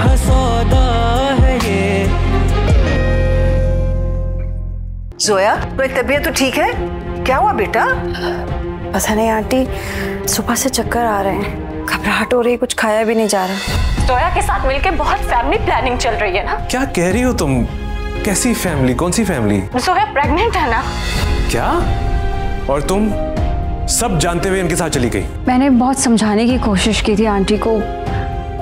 हाँ सौदा है ये। जोया, तुम्हारी तबीयत तो ठीक है? क्या हुआ बेटा? पता नहीं आंटी, सुबह से चक्कर आ रहे हैं, घबराहट हो रही, कुछ खाया भी नहीं जा रहा। जोया के साथ मिलके बहुत फैमिली प्लानिंग चल रही है ना। क्या कह रही हो तुम? कैसी फैमिली? कौन सी फैमिली? जोया प्रेग्नेंट है ना। क्या? और तुम सब जानते हुए इनके साथ चली गई? मैंने बहुत समझाने की कोशिश की थी आंटी को,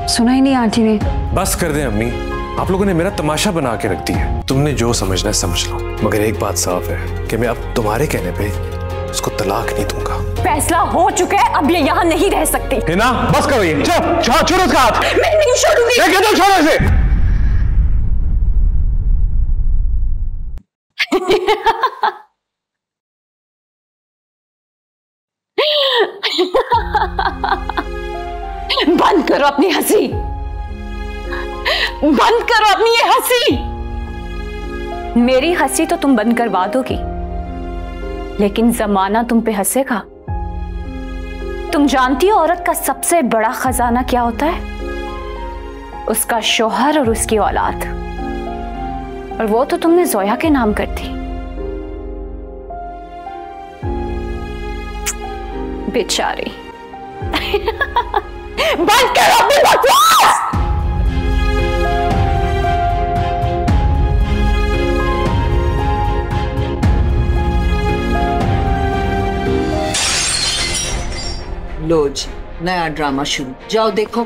सुना ही नहीं आंटी ने। बस कर दें अम्मी, आप लोगों ने मेरा तमाशा बना के रख दिया है। तुमने जो समझना है समझ लो, मगर एक बात साफ है कि मैं अब तुम्हारे कहने पे उसको तलाक नहीं दूंगा। फैसला हो चुका है, अब ये यहाँ नहीं रह सकती। हिना, बस करो ये। छोड़ो उसका हाथ। मैं नहीं छोड़ूंगी। छोड़ो इसे। बंद करो अपनी हंसी, बंद करो अपनी ये हंसी। मेरी हंसी तो तुम बंद करवा दोगी, लेकिन जमाना तुम पे हंसेगा। तुम जानती हो औरत का सबसे बड़ा खजाना क्या होता है? उसका शौहर और उसकी औलाद, और वो तो तुमने जोया के नाम कर दी। बेचारी। बंद करो अपनी बकवास। लो जी, नया ड्रामा शुरू। जाओ देखो।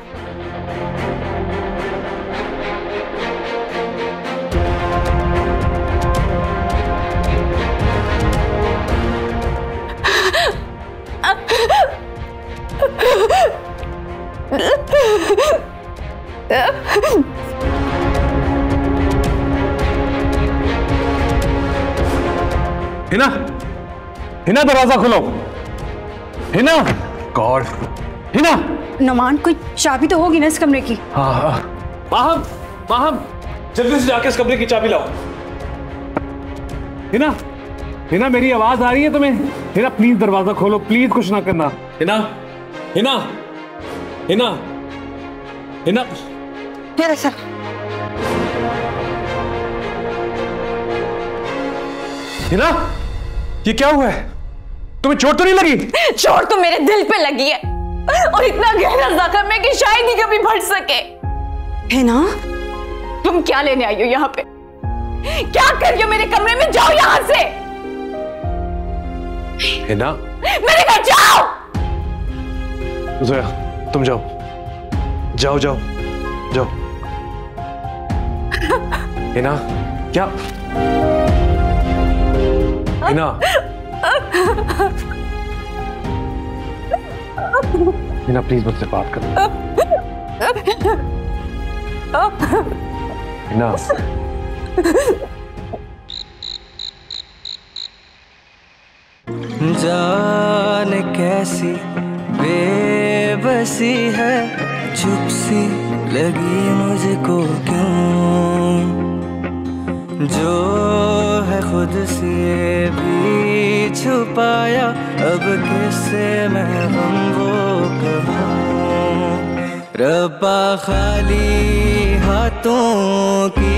हिना, हिना दरवाजा खोलो। हिना, गॉड। हिना, नुमान, कोई चाबी तो होगी ना इस कमरे की? हाँ। माहम, माहम, जल्दी से जाके इस कमरे की चाबी लाओ। हिना, हिना, मेरी आवाज आ रही है तुम्हें? हिना प्लीज दरवाजा खोलो, प्लीज कुछ ना करना। हिना, हिना, हिना, हिना। सर, हिना, ये क्या हुआ है? तुम्हें चोट तो नहीं लगी? चोट तो मेरे दिल पे लगी है, और इतना गहरा जख्म है कि शायद ही कभी भर सके। है ना? तुम क्या लेने आई हो यहाँ पे? क्या कर रही हो मेरे कमरे में? जाओ यहाँ से। हिना, मेरे घर जाओ। जोया, तुम जाओ, जाओ जाओ जाओ। हिना, क्या? हिना, हिना प्लीज मुझसे बात करो। हिना, जाने कैसी बेबसी है, चुप सी लगी मुझको क्यों, जो है खुद से भी छुपाया, अब किससे मैं गम वो कहूँ। रब्बा खाली हाथों की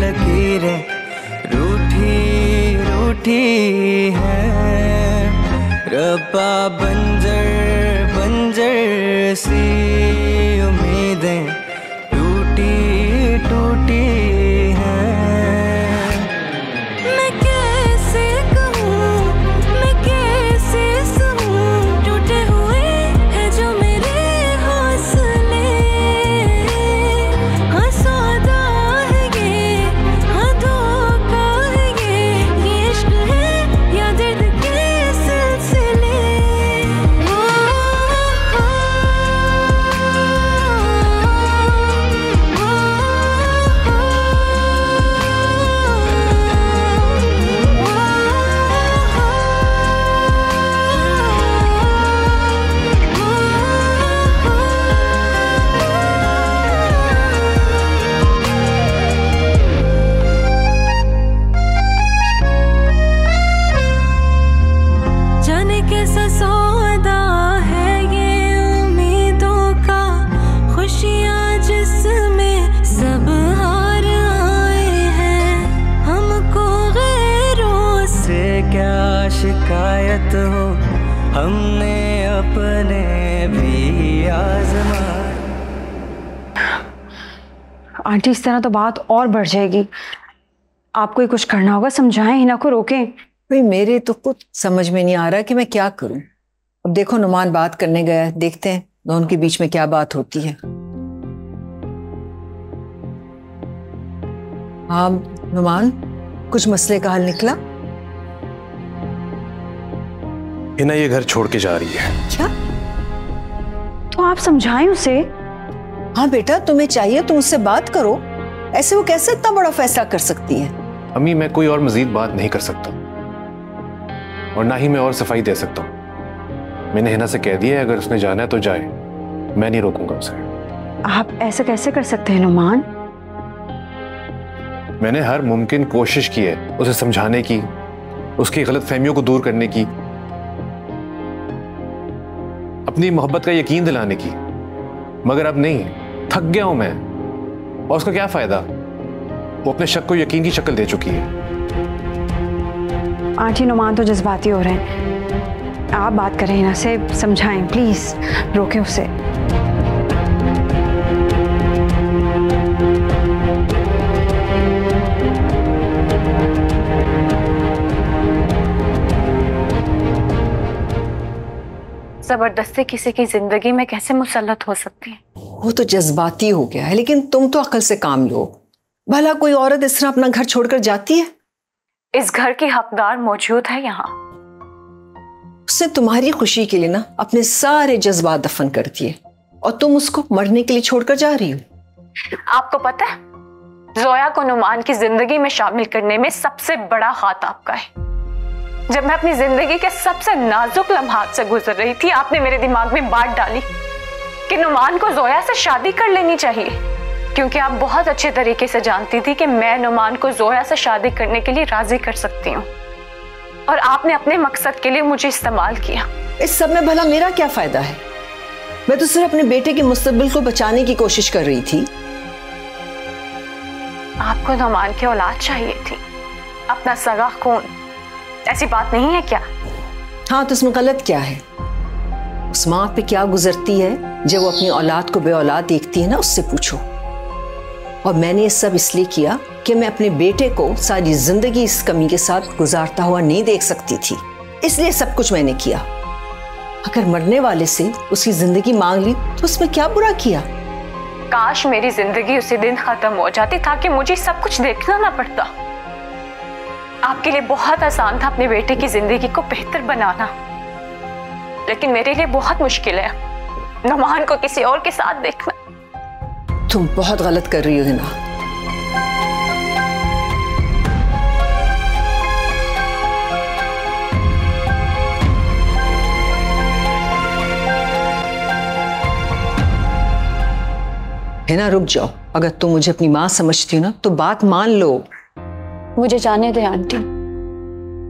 लकीरें रूठी रूठी हैं, रब्बा बंजर बंजर सी उम्मीदें टूटी टूटी हैं। मैं कैसे कहूँ, मैं कैसे सहूँ, टूटे हुए हैं जो मेरे हौसले। हाँ सौदा है ये, हाँ धोखा है ये इश्क है या दर्द के सिलसिले। शिकायत हो, हमने अपने भी आजमा। आंटी इस तरह तो बात और बढ़ जाएगी, आपको ही कुछ करना होगा, समझाएं, हिना को रोकें। भाई मेरे तो कुछ समझ में नहीं आ रहा कि मैं क्या करूं। अब देखो नुमान बात करने गया है, देखते हैं दोनों के बीच में क्या बात होती है। हाँ नुमान, कुछ मसले का हल निकला? हिना ये घर छोड़ के जा रही है। क्या? तो आप समझाएं उसे। हाँ बेटा, तुम्हें चाहिए तुम उससे बात करो, ऐसे वो कैसे इतना बड़ा फैसला कर सकती है? अम्मी मैं कोई और मजीद बात नहीं कर सकता और ना ही मैं और सफाई दे सकता हूँ। मैंने हिना से कह दिया है अगर उसने जाना है तो जाए, मैं नहीं रोकूंगा उसे। आप ऐसे कैसे कर सकते हैं नुमान? मैंने हर मुमकिन कोशिश की है उसे समझाने की, उसकी गलतफहमियों को दूर करने की, अपनी मोहब्बत का यकीन दिलाने की, मगर अब नहीं, थक गया हूं मैं। और उसका क्या फायदा, वो अपने शक को यकीन की शक्ल दे चुकी है। आंटी नुमान तो जज्बाती हो रहे हैं, आप बात करें हिना से, समझाएं प्लीज, रोकें उसे। जबरदस्ती किसी की जिंदगी में कैसे मुसल्लत हो सकती है? वो तो जज्बाती हो गया है, लेकिन तुम तो अक्ल से काम लो। भला कोई औरत इस तरह अपना घर छोड़कर जाती है? इस घर की हकदार मौजूद है यहाँ। उसने तुम्हारी खुशी के लिए ना अपने सारे जज्बात दफन कर दिए और तुम उसको मरने के लिए छोड़कर जा रही हो। आपको पता है, जोया को नुमान की जिंदगी में शामिल करने में सबसे बड़ा हाथ आपका है। जब मैं अपनी जिंदगी के सबसे नाजुक लम्हात से गुजर रही थी, आपने मेरे दिमाग में बात डाली कि नुमान को जोया से शादी कर लेनी चाहिए, क्योंकि आप बहुत अच्छे तरीके से जानती थी कि मैं नुमान को जोया से शादी करने के लिए राजी कर सकती हूँ, और आपने अपने मकसद के लिए मुझे इस्तेमाल किया। इस सब में भला मेरा क्या फायदा है? मैं तो सिर्फ अपने बेटे के मुस्तकबिल को बचाने की कोशिश कर रही थी। आपको नुमान की औलाद चाहिए थी, अपना सगा खून। ऐसी बात नहीं है क्या? हाँ, तो इसमें गलत क्या है? उस माँ पे क्या गुजरती है जब वो अपनी औलाद को बे औलाद देखती है ना, उससे पूछो। और मैंने ये सब इसलिए किया कि मैं अपने बेटे को सारी जिंदगी इस कमी के साथ गुजारता हुआ नहीं देख सकती थी, इसलिए सब कुछ मैंने किया। अगर मरने वाले से उसकी जिंदगी मांग ली तो उसमें क्या बुरा किया? काश मेरी जिंदगी उसी दिन खत्म हो जाती ताकि मुझे सब कुछ देखना ना पड़ता। आपके लिए बहुत आसान था अपने बेटे की जिंदगी को बेहतर बनाना, लेकिन मेरे लिए बहुत मुश्किल है नुमान को किसी और के साथ देखना। तुम बहुत गलत कर रही हो हिना। हिना रुक जाओ, अगर तुम मुझे अपनी माँ समझती हो ना तो बात मान लो। मुझे जाने दे आंटी,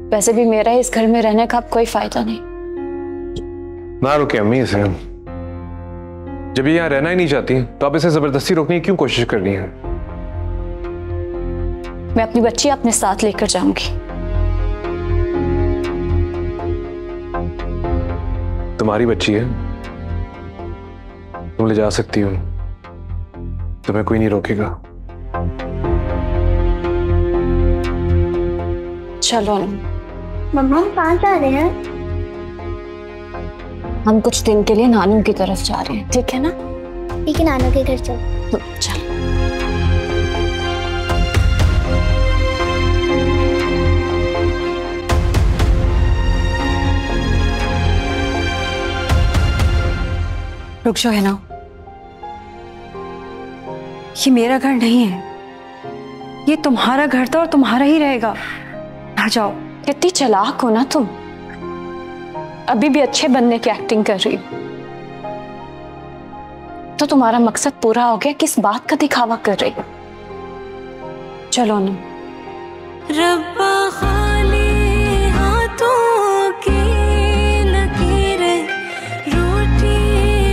वैसे भी मेरा इस घर में रहने का अब कोई फायदा नहीं। ना रुके अम्मी इसे, जब ये यहाँ रहना ही नहीं चाहती तो आप इसे जबरदस्ती रोकने की क्यों कोशिश कर रही हैं? मैं अपनी बच्ची अपने साथ लेकर जाऊंगी। तुम्हारी बच्ची है, तुम ले जा सकती हो, तुम्हें कोई नहीं रोकेगा। चलो मम्मा, हम कहाँ जा रहे हैं? हम कुछ दिन के लिए नानू की तरफ जा रहे हैं, ठीक है ना? ठीक है, नानू के घर चलो। चल। रुक जाओ है ना, ये मेरा घर नहीं है, ये तुम्हारा घर था और तुम्हारा ही रहेगा। आ जाओ। कितनी चालाक हो ना तुम, अभी भी अच्छे बनने की एक्टिंग कर रही हो। तो तुम्हारा मकसद पूरा हो गया, किस बात का दिखावा कर रही हो? चलो ना। रब्बा खाली हाथों की लकीरें रोटी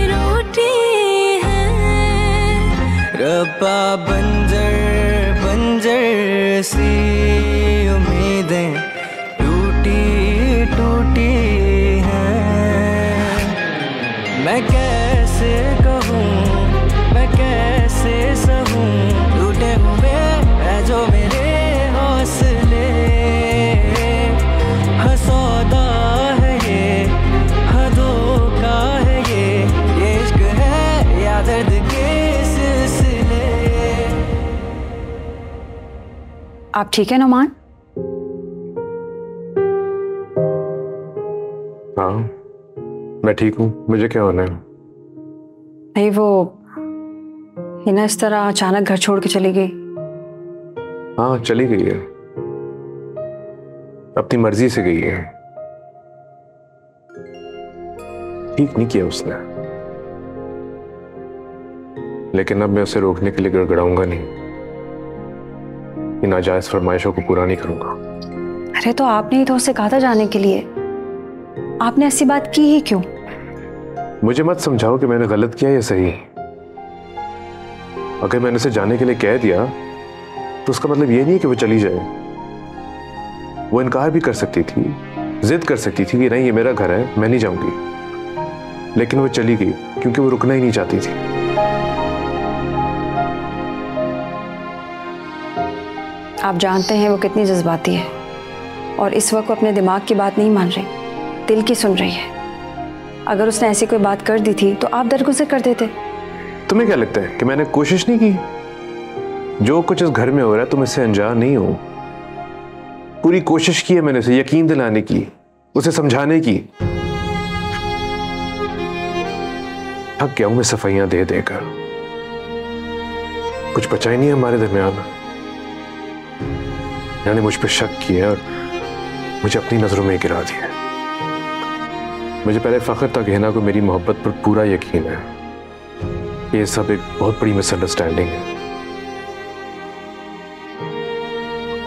रोटी है। रब्बा बंजर सी उम्मीदें टूटी आप ठीक है नुमान? हाँ मैं ठीक हूँ, मुझे क्या होना है? नहीं, वो हिना इस तरह अचानक घर छोड़ के चली गई। हाँ चली गई है, अपनी मर्जी से गई है। ठीक नहीं किया उसने, लेकिन अब मैं उसे रोकने के लिए गड़गड़ाऊंगा नहीं, इन नाजायज फरमाइशों को पूरा नहीं करूंगा। अरे तो आपने ही तो उससे कहा था जाने के लिए, आपने ऐसी बात की ही क्यों? मुझे मत समझाओ कि मैंने गलत किया या सही। अगर मैंने उसे जाने के लिए कह दिया तो उसका मतलब ये नहीं कि वो चली जाए। वो इनकार भी कर सकती थी, जिद कर सकती थी कि नहीं ये मेरा घर है, मैं नहीं जाऊंगी, लेकिन वो चली गई क्योंकि वो रुकना ही नहीं चाहती थी। आप जानते हैं वो कितनी जज्बाती है और इस वक्त वो अपने दिमाग की बात नहीं मान रही, दिल की सुन रही है। अगर उसने ऐसी कोई बात कर दी थी तो आप दरगुजर कर देते। तुम्हें क्या लगता है कि मैंने कोशिश नहीं की? जो कुछ इस घर में हो रहा है तुम इससे अनजान नहीं हो। पूरी कोशिश की है मैंने उसे यकीन दिलाने की, उसे समझाने की। थक गया हूं मैं सफाइयां दे देकर, कुछ बचा ही नहीं है हमारे दरमियान। मैंने मुझ पर शक किया और मुझे अपनी नजरों में गिरा दिया। मुझे पहले फख्र था कि हिना को मेरी मोहब्बत पर पूरा यकीन है। ये सब एक बहुत बड़ी मिसअंडरस्टैंडिंग है।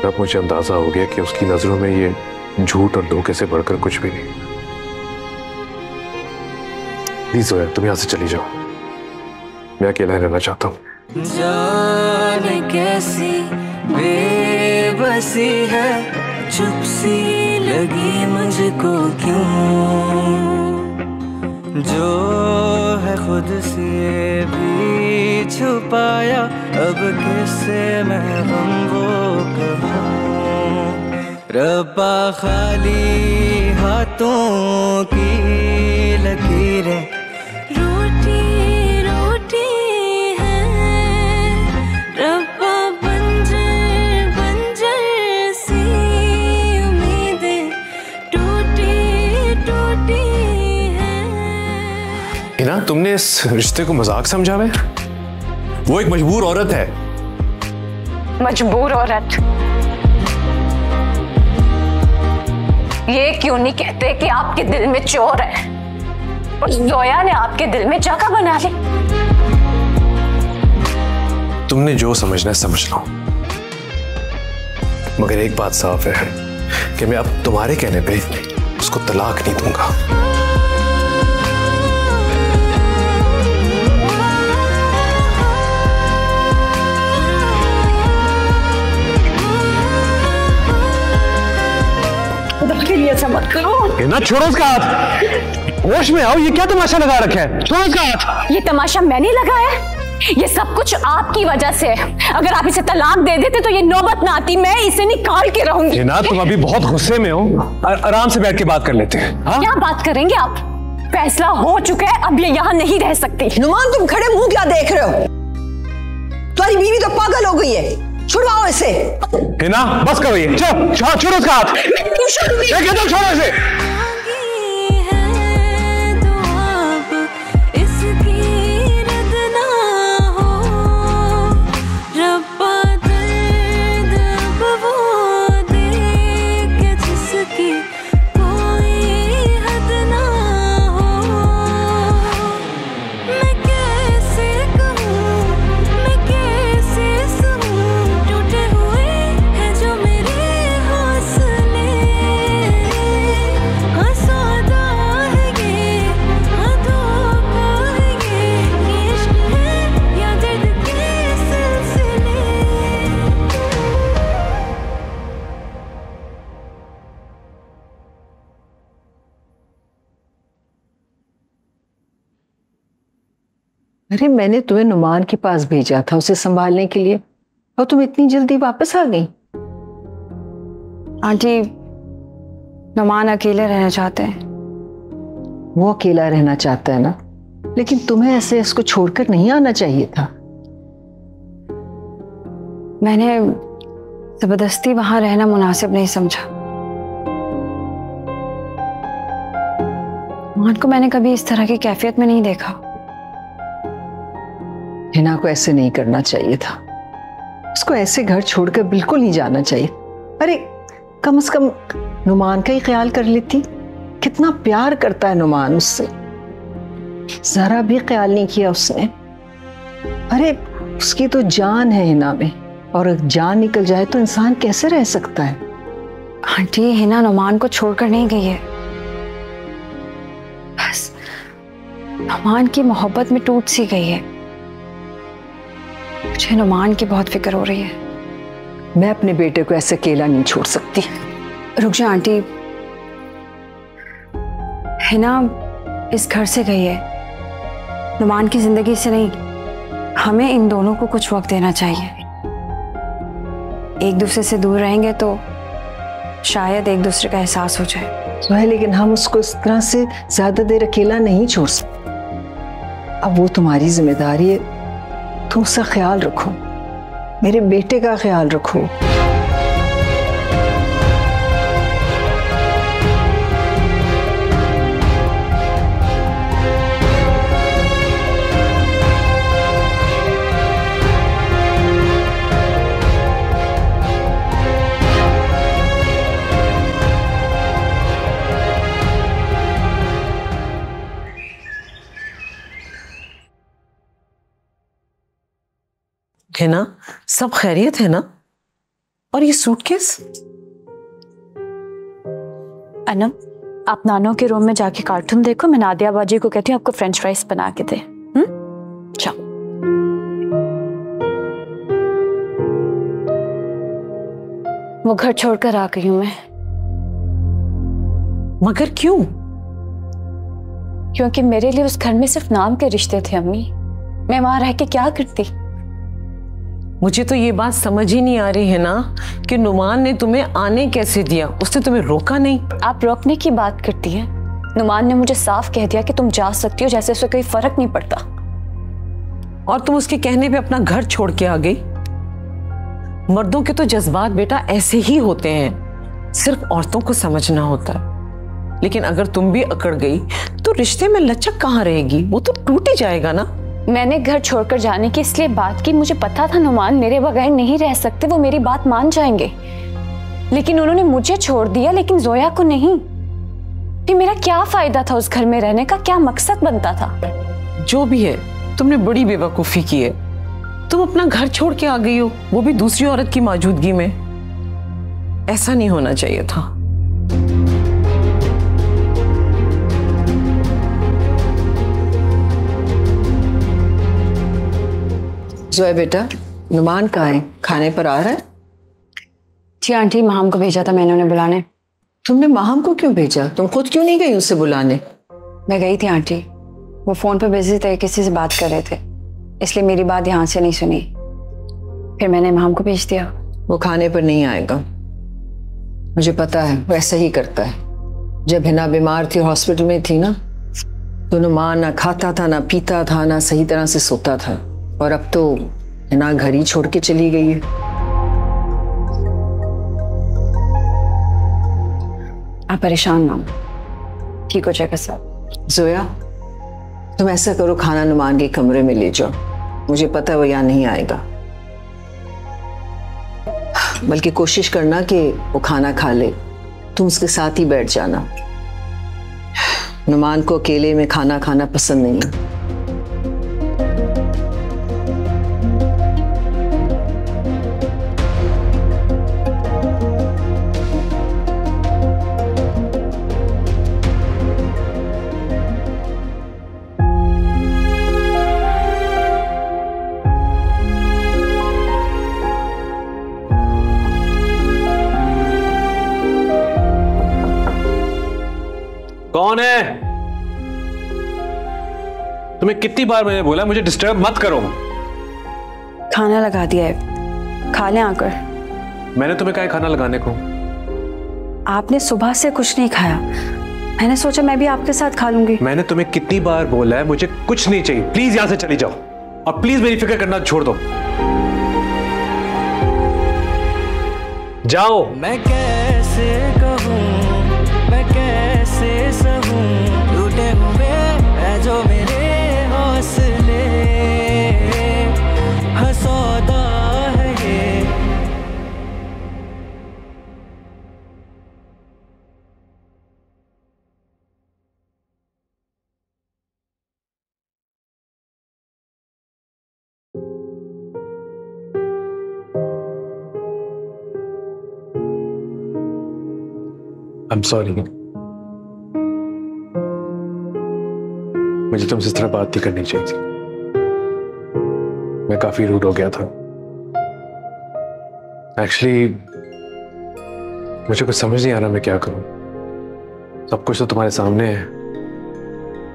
अब मुझे अंदाजा हो गया कि उसकी नजरों में ये झूठ और धोखे से बढ़कर कुछ भी नहीं। प्लीज जोया तुम यहां से चली जाओ, मैं अकेला रहना चाहता हूं। जाने कैसी बेबसी है, चुप सी लगी मुझको क्यों, जो है खुद से भी छुपाया, अब किससे मैं गम वो कहूं। रब्बा खाली हाथों की लकीरें रोटी रोटी है, रब्बा बंजर बंजर सी उम्मीदें टूटी टूटी है। हिना तुमने इस रिश्ते को मजाक समझा है? वो एक मजबूर औरत है। मजबूर औरत? ये क्यों नहीं कहते कि आपके दिल में चोर है? उस जोया ने आपके दिल में जगह बना ली। तुमने जो समझना है समझ लो, मगर एक बात साफ है कि मैं अब तुम्हारे कहने पे उसको तलाक नहीं दूंगा। ऐसा मत करो। ना छोड़ो उसका हाथ, होश में आओ। ये क्या तमाशा लगा रखा है? छोड़ो उसका हाथ। ये तमाशा मैंने लगाया, ये सब कुछ आपकी वजह से है। अगर आप इसे तलाक दे देते तो ये नौबत ना आती, मैं इसे निकाल के रहूंगी। ना तुम अभी बहुत गुस्से में हो, आराम से बैठ के बात कर लेते हैं। हाँ? क्या बात करेंगे आप? फैसला हो चुका है, अब ये यहाँ नहीं रह सकती। नुमान तुम खड़े मुंह क्या देख रहे हो? तुम्हारी बीवी तो पागल हो गई है, छुड़वाओ इसे। हिना बस करो, ये छोड़ो उसका हाथ। छोड़ो इसे। अरे मैंने तुम्हें नुमान के पास भेजा था उसे संभालने के लिए, और तुम इतनी जल्दी वापस आ गई। आंटी, नुमान अकेले रहना चाहते हैं। वो अकेला रहना चाहता है ना, लेकिन तुम्हें ऐसे इसको छोड़कर नहीं आना चाहिए था। मैंने जबरदस्ती वहां रहना मुनासिब नहीं समझा। नुमान को मैंने कभी इस तरह की कैफियत में नहीं देखा। हिना को ऐसे नहीं करना चाहिए था, उसको ऐसे घर छोड़कर बिल्कुल नहीं जाना चाहिए। अरे कम से कम नुमान का ही ख्याल कर लेती। कितना प्यार करता है नुमान उससे, जरा भी ख्याल नहीं किया उसने। अरे उसकी तो जान है हिना में, और अगर जान निकल जाए तो इंसान कैसे रह सकता है। आंटी, हिना नुमान को छोड़कर नहीं गई है, बस नुमान की मोहब्बत में टूट सी गई है। मुझे नुमान की बहुत फिक्र हो रही है। मैं अपने बेटे को ऐसे अकेला नहीं छोड़ सकती। रुक जाओ आंटी, हिना इस घर से गई है, नुमान की जिंदगी से नहीं। हमें इन दोनों को कुछ वक्त देना चाहिए। एक दूसरे से दूर रहेंगे तो शायद एक दूसरे का एहसास हो जाए। तो है, लेकिन हम उसको इस तरह से ज्यादा देर अकेला नहीं छोड़ सकते। अब वो तुम्हारी जिम्मेदारी है, तुम उसका ख्याल रखो, मेरे बेटे का ख्याल रखो। है ना, सब खैरियत है ना? और ये सूटकेस? अनम, आप नानो के रूम में जाके कार्टून देखो, मैं नादिया बाजी को कहती हूँ आपको फ्रेंच फ्राइज बना के दे। जाओ। वो घर छोड़कर आ गई हूं मैं। मगर क्यों? क्योंकि मेरे लिए उस घर में सिर्फ नाम के रिश्ते थे अम्मी। मैं वहां रह के क्या करती? मुझे तो ये बात समझ ही नहीं आ रही है ना कि नुमान ने तुम्हें आने कैसे दिया? उसने तुम्हें रोका नहीं। आप रोकने की बात करती हैं। नुमान ने मुझे साफ कह दिया कि तुम जा सकती हो, जैसे उसे कोई फर्क नहीं पड़ता। और तुम उसके कहने पे अपना घर छोड़ के आ गई। मर्दों के तो जज्बात बेटा ऐसे ही होते हैं, सिर्फ औरतों को समझना होता है। लेकिन अगर तुम भी अकड़ गई तो रिश्ते में लचक कहाँ रहेगी? वो तो टूट ही जाएगा ना। मैंने घर छोड़कर जाने की इसलिए बात की, मुझे पता था नुमान मेरे बगैर नहीं रह सकते, वो मेरी बात मान जाएंगे। लेकिन उन्होंने मुझे छोड़ दिया, लेकिन जोया को नहीं। फिर मेरा क्या फायदा था उस घर में रहने का? क्या मकसद बनता था? जो भी है, तुमने बड़ी बेवकूफी की है। तुम अपना घर छोड़ के आ गई हो, वो भी दूसरी औरत की मौजूदगी में। ऐसा नहीं होना चाहिए था। जोया बेटा, नुमान कहाँ है? खाने पर आ रहा है? जी आंटी, माम को भेजा था मैंने उन्हें बुलाने। तुमने माहम को क्यों भेजा? तुम खुद क्यों नहीं गई उसे बुलाने? मैं गई थी आंटी, वो फोन पर बिजी थे, किसी से बात कर रहे थे, इसलिए मेरी बात यहाँ से नहीं सुनी। फिर मैंने माम को भेज दिया। वो खाने पर नहीं आएगा, मुझे पता है। वो ऐसा ही करता है। जब हिना बीमार थी, हॉस्पिटल में थी ना, तो नुमान ना खाता था, ना पीता था, ना सही तरह से सोता था। और अब तो हिना घर ही छोड़ के चली गई है। आप परेशान ना हो, ठीक हो जाएगा सब। जोया, तुम ऐसा करो, खाना नुमान के कमरे में ले जाओ। मुझे पता है वो यहाँ नहीं आएगा, बल्कि कोशिश करना कि वो खाना खा ले। तुम उसके साथ ही बैठ जाना। नुमान को अकेले में खाना खाना पसंद नहीं है। कौन है? तुम्हें कितनी बार मैंने बोला मुझे डिस्टर्ब मत करो। खाना लगा दिया है, खा लें आकर। मैंने तुम्हें कहा खाना लगाने को? आपने सुबह से कुछ नहीं खाया, मैंने सोचा मैं भी आपके साथ खा लूंगी। मैंने तुम्हें कितनी बार बोला है मुझे कुछ नहीं चाहिए, प्लीज यहां से चली जाओ। और प्लीज मेरी फिक्र करना छोड़ दो। जाओ। मैं कैसे कहूँ, मैं कैसे सहूँ, टूटे हुए है जो मेरे हौसले, हाँ सौदा है ये। I'm sorry. मुझे तुमसे इस तरह बात नहीं करनी चाहिए थी। मैं काफी रूड हो गया था। एक्चुअली मुझे कुछ समझ नहीं आ रहा मैं क्या करूं। सब कुछ तो तुम्हारे सामने है।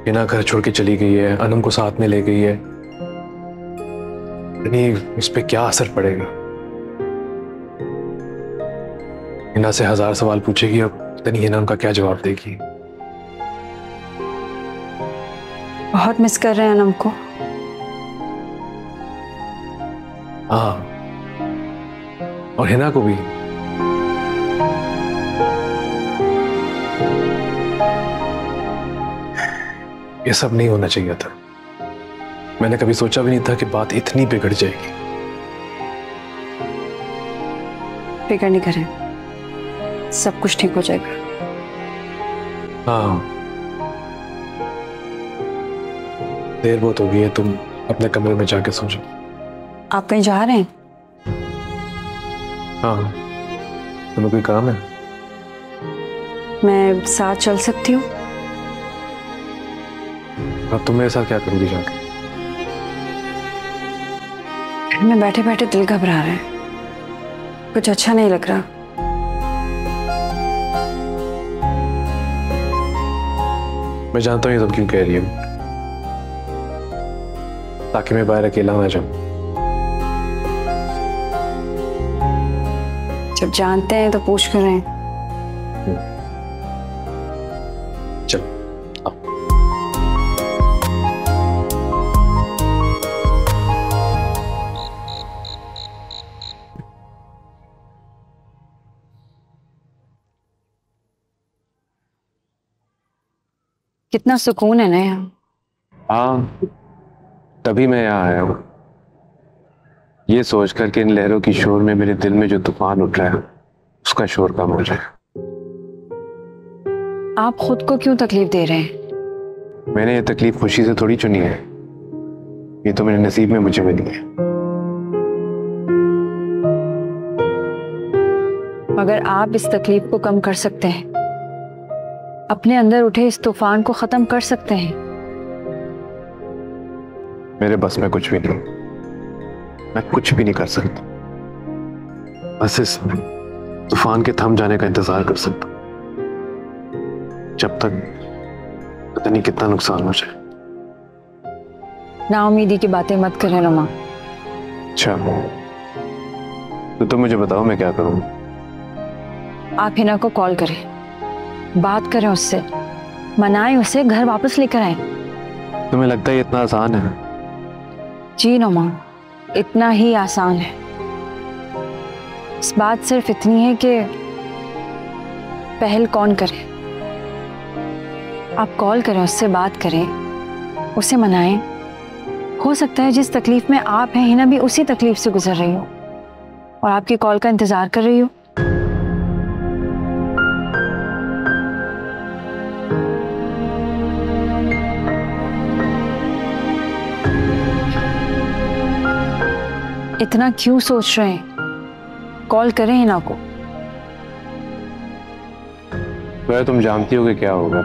हिना घर छोड़ के चली गई है, अनम को साथ में ले गई है। इस पे क्या असर पड़ेगा? हिना से 1000 सवाल पूछेगी, अब पता नहीं हिना उनका क्या जवाब देगी। बहुत मिस कर रहे हैं अनम को। हाँ, और हिना को भी। ये सब नहीं होना चाहिए था। मैंने कभी सोचा भी नहीं था कि बात इतनी बिगड़ जाएगी। फिक्र नहीं करें, सब कुछ ठीक हो जाएगा। हाँ, देर बहुत हो गई है, तुम अपने कमरे में जाके सो जाओ। आप कहीं जा रहे हैं? हाँ, तुम्हें कोई काम है? मैं साथ चल सकती हूँ? अब तुम मेरे साथ क्या करोगी जाके? घर में बैठे बैठे दिल घबरा रहा है, कुछ अच्छा नहीं लग रहा। मैं जानता हूँ ये तुम क्यों कह रही हो, ताकि मैं बाहर अकेला ना जाऊं। जब जानते हैं तो पूछ कर रहे हैं। चल आओ। कितना सुकून है ना यहाँ। हाँ, तभी मैं यहाँ आया हूँ, ये सोच कर कि इन लहरों की शोर में मेरे दिल में जो तूफान उठ रहा है उसका शोर कम हो जाए। आप खुद को क्यों तकलीफ दे रहे हैं? मैंने ये तकलीफ खुशी से थोड़ी चुनी है, ये तो मेरे नसीब में मुझे मिली है। मगर आप इस तकलीफ को कम कर सकते हैं, अपने अंदर उठे इस तूफान को खत्म कर सकते हैं। मेरे बस में कुछ भी नहीं, मैं कुछ भी नहीं कर सकता, बस इस तूफान के थम जाने का इंतजार कर सकता, जब तक पता नहीं कितना नुकसान हो जाए। नाउमीदी की बातें मत करें रमा। अच्छा, तो तुम मुझे बताओ मैं क्या करूं? आप हिना को कॉल करें, बात करें उससे, मनाएं उसे, घर वापस लेकर आए। तुम्हें लगता है ये इतना आसान है? जी नमा, इतना ही आसान है। इस बात सिर्फ इतनी है कि पहल कौन करे। आप कॉल करें, उससे बात करें, उसे मनाएं। हो सकता है जिस तकलीफ में आप हैं हिना भी उसी तकलीफ से गुजर रही हो और आपकी कॉल का इंतजार कर रही हो। इतना क्यों सोच रहे हैं? कॉल करें हिना को। वह तुम जानती हो कि क्या होगा।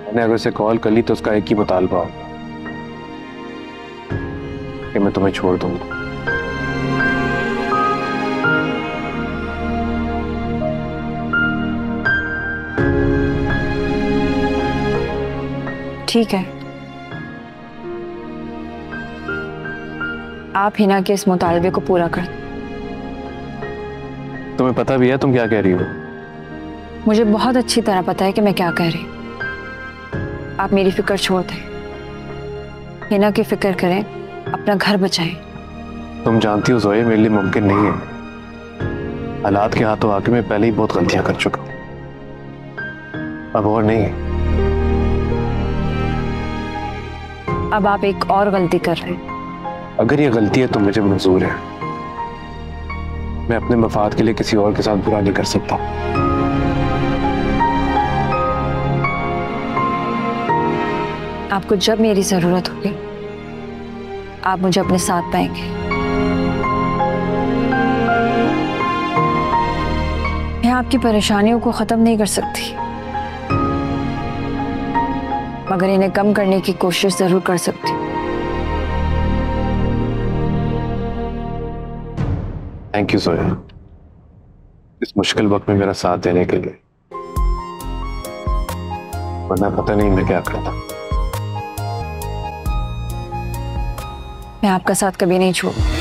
मैंने अगर उसे कॉल कर ली तो उसका एक ही मुतालबा होगा कि मैं तुम्हें छोड़ दूंगा। ठीक है, आप हिना के इस मुतालबे को पूरा कर। तुम्हें पता भी है तुम क्या कह रही हो? मुझे बहुत अच्छी तरह पता है कि मैं क्या कह रही हूँ। आप मेरी फिक्र छोड़ दें, हिना की फिक्र करें, अपना घर बचाएं। तुम जानती हो जोए, मेरे लिए मुमकिन नहीं है। हालात के हाथों आके मैं पहले ही बहुत गलतियां कर चुका हूं, अब और नहीं। अब आप एक और गलती कर रहे हैं। अगर ये गलती है तो मुझे मंजूर है। मैं अपने मफाद के लिए किसी और के साथ बुरा नहीं कर सकता। आपको जब मेरी जरूरत होगी आप मुझे अपने साथ पाएंगे। मैं आपकी परेशानियों को खत्म नहीं कर सकती, मगर इन्हें कम करने की कोशिश जरूर कर सकती हूँ। थैंक यू सोया, इस मुश्किल वक्त में मेरा साथ देने के लिए, वरना पता नहीं मैं क्या करता। मैं आपका साथ कभी नहीं छोड़ूं।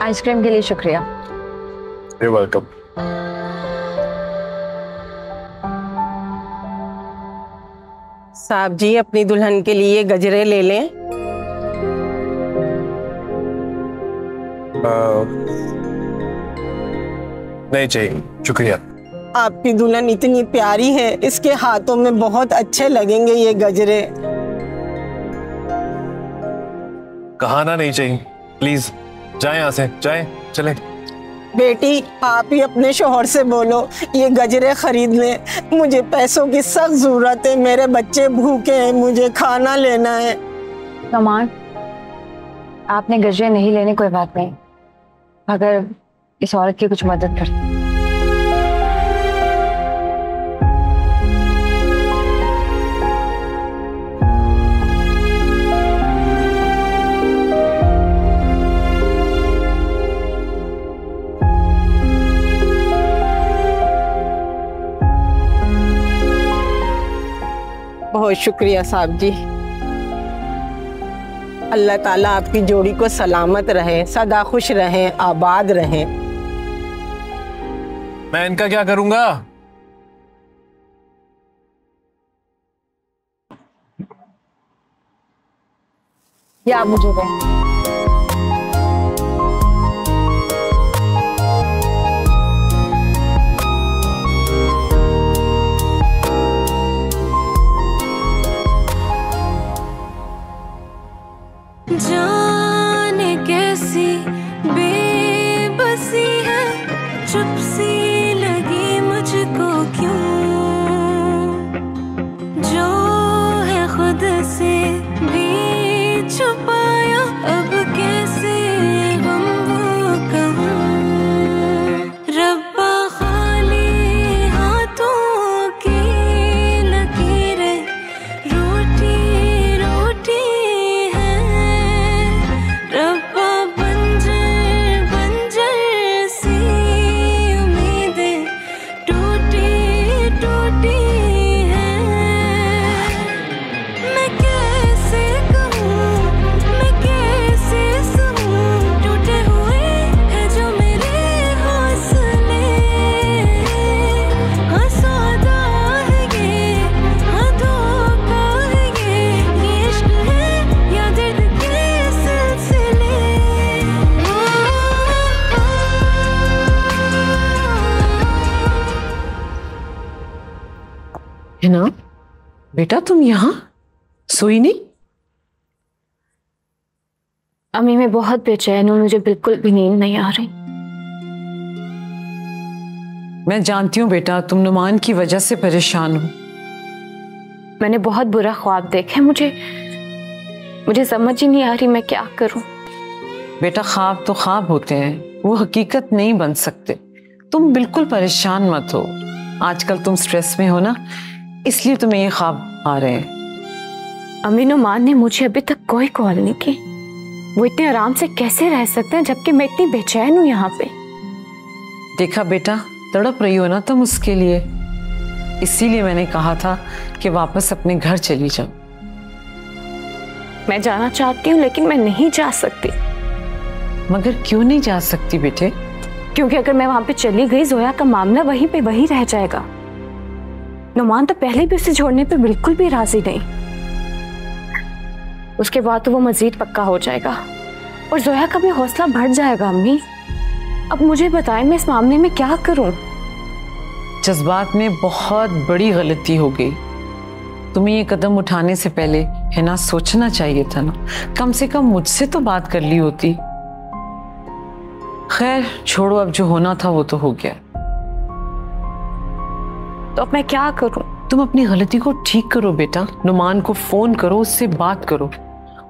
आइसक्रीम के लिए शुक्रिया। You're welcome. साहब जी अपनी दुल्हन के लिए गजरे ले लें। नहीं चाहिए, शुक्रिया। आपकी दुल्हन इतनी प्यारी है, इसके हाथों में बहुत अच्छे लगेंगे ये गजरे। कहा ना नहीं चाहिए, प्लीज जाए यहाँ से, जाए, चले। बेटी आप ही अपने शोहर से बोलो ये गजरे खरीद लें, मुझे पैसों की सख्त जरूरत है, मेरे बच्चे भूखे हैं, मुझे खाना लेना है। नमान, आपने गजरे नहीं लेने कोई बात नहीं, अगर इस औरत की कुछ मदद कर। बहुत शुक्रिया साहब जी। अल्लाह ताला आपकी जोड़ी को सलामत रहे, सदा खुश रहें, आबाद रहें। मैं इनका क्या करूंगा? ये आप मुझे दें। जाने कैसी बेबसी है, चुप सी लगी मुझको क्यों, जो है खुद से भी छुपाया, अब कैसे गम वो कहूँ। रब्बा खाली हाथों की लकीरें रोटी रोटी है ना बेटा, तुम यहाँ सोई नहीं? अम्मी मैं बहुत बेचैन हूँ, मुझे बिल्कुल भी नींद नहीं आ रही। मैं जानती हूँ बेटा, तुम नुमान की वजह से परेशान हो। मैंने बहुत बुरा ख्वाब देखा है, मुझे समझ ही नहीं आ रही मैं क्या करूँ। बेटा ख्वाब तो ख्वाब होते हैं, वो हकीकत नहीं बन सकते। तुम बिल्कुल परेशान मत हो, आजकल तुम स्ट्रेस में हो ना, इसलिए तुम्हें ये ख्वाब आ रहे हैं। अम्मी नुमान ने मुझे अभी तक कोई कॉल नहीं की, वो इतने आराम से कैसे रह सकते हैं जबकि मैं इतनी बेचैन हूँ यहाँ पे। देखा बेटा, तड़प रही हो ना तुम उसके लिए, इसीलिए मैंने कहा था कि वापस अपने घर चली जाओ। मैं जाना चाहती हूँ लेकिन मैं नहीं जा सकती। मगर क्यों नहीं जा सकती बेटे? क्योंकि अगर मैं वहां पे चली गई जोया का मामला वहीं पे वहीं रह जाएगा। नुमान तो पहले भी उसे छोड़ने पे बिल्कुल भी राजी नहीं, उसके बाद तो वो मजीद पक्का हो जाएगा और जोया का भी हौसला बढ़ जाएगा। अम्मी अब मुझे बताएं मैं इस मामले में क्या करूं? जज्बात में बहुत बड़ी गलती हो गई। तुम्हें ये कदम उठाने से पहले है ना सोचना चाहिए था ना, कम से कम मुझसे तो बात कर ली होती। खैर छोड़ो, अब जो होना था वो तो हो गया। तो अब मैं क्या करूं? तुम अपनी गलती को ठीक करो बेटा, नुमान को फोन करो, उससे बात करो,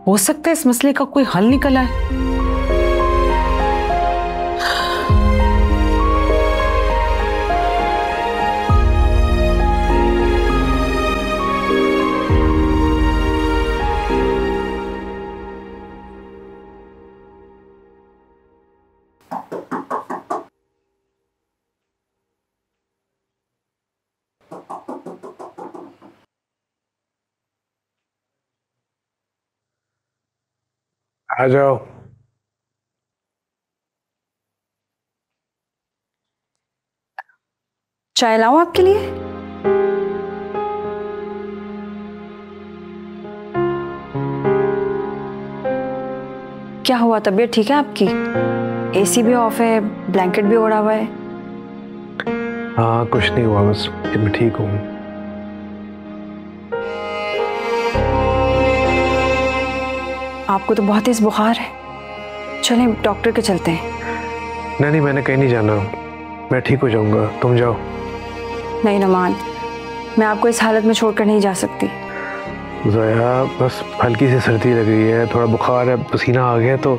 हो सकता है इस मसले का कोई हल निकल आए। आ जाओ। चाय लाऊं आपके लिए? क्या हुआ, तबीयत ठीक है आपकी? एसी भी ऑफ है, ब्लैंकेट भी ओढ़ा हुआ है। हाँ कुछ नहीं हुआ, बस मैं ठीक हूँ। आपको तो बहुत तेज बुखार है, चलें डॉक्टर के चलते हैं। नहीं मैंने कहीं नहीं जाना, मैं ठीक हो जाऊंगा, तुम जाओ। नहीं नुमान, मैं आपको इस हालत में छोड़कर नहीं जा सकती। ज़ोया बस हल्की सी सर्दी लग रही है, थोड़ा बुखार है, पसीना आ गया तो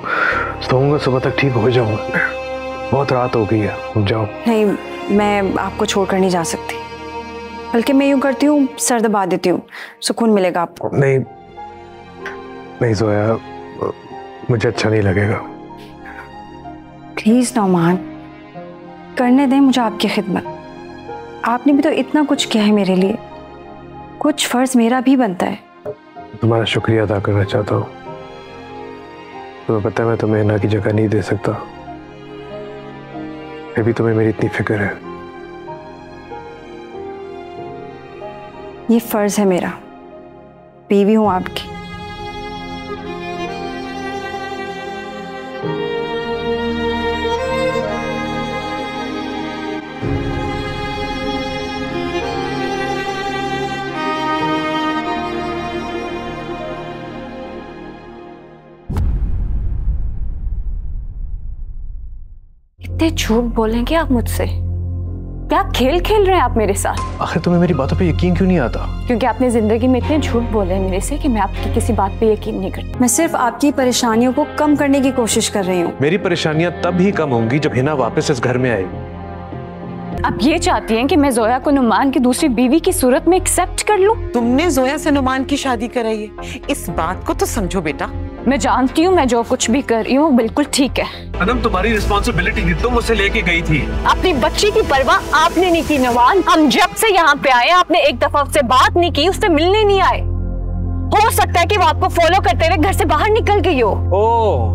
सोऊंगा, सुबह तक ठीक हो जाऊंगा। बहुत रात हो गई है, तुम जाओ। नहीं मैं आपको छोड़कर नहीं जा सकती, बल्कि मैं यूं करती हूँ सर दबा देती हूँ, सुकून मिलेगा आपको। नहीं ज़ोया, मुझे अच्छा नहीं लगेगा। प्लीज नुमान, करने दें मुझे आपकी खिदमत। आपने भी तो इतना कुछ किया है मेरे लिए, कुछ फर्ज मेरा भी बनता है। तुम्हारा शुक्रिया अदा करना चाहता हूँ। तुम्हें पता है मैं तुम्हें ना की जगह नहीं दे सकता, फिर भी तुम्हें मेरी इतनी फिक्र है। ये फर्ज है मेरा, बीवी हूं आपकी। इतने झूठ बोलेंगे आप मुझसे? क्या खेल खेल रहे हैं आप मेरे साथ? आखिर तुम्हें मेरी बातों पे यकीन क्यों नहीं आता? क्योंकि आपने जिंदगी में इतने झूठ बोले हैं मेरे से कि मैं आपकी किसी बात पे यकीन नहीं करती। मैं सिर्फ आपकी परेशानियों को कम करने की कोशिश कर रही हूँ। मेरी परेशानियां तब ही कम होंगी जब हिना वापस इस घर में आएगी। आप ये चाहती हैं कि मैं जोया को नुमान की दूसरी बीवी की सूरत में एक्सेप्ट कर लूं? तुमने जोया से नुमान की शादी कराई है, इस बात को तो समझो बेटा। मैं जानती हूँ मैं जो कुछ भी कर रही हूँ बिल्कुल ठीक है। अनम तुम्हारी रिस्पॉन्सिबिलिटी थी, तुम उसे लेके गई थी। अपनी बच्ची की परवाह आपने नहीं की नुमान। हम जब से यहाँ पे आए आपने एक दफा उससे बात नहीं की, उससे मिलने नहीं आए। हो सकता है कि वो आपको फॉलो करते हुए घर से बाहर निकल गई हो। ओह,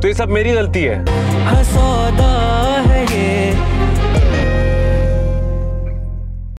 तो ये सब मेरी गलती है। सौदा है ये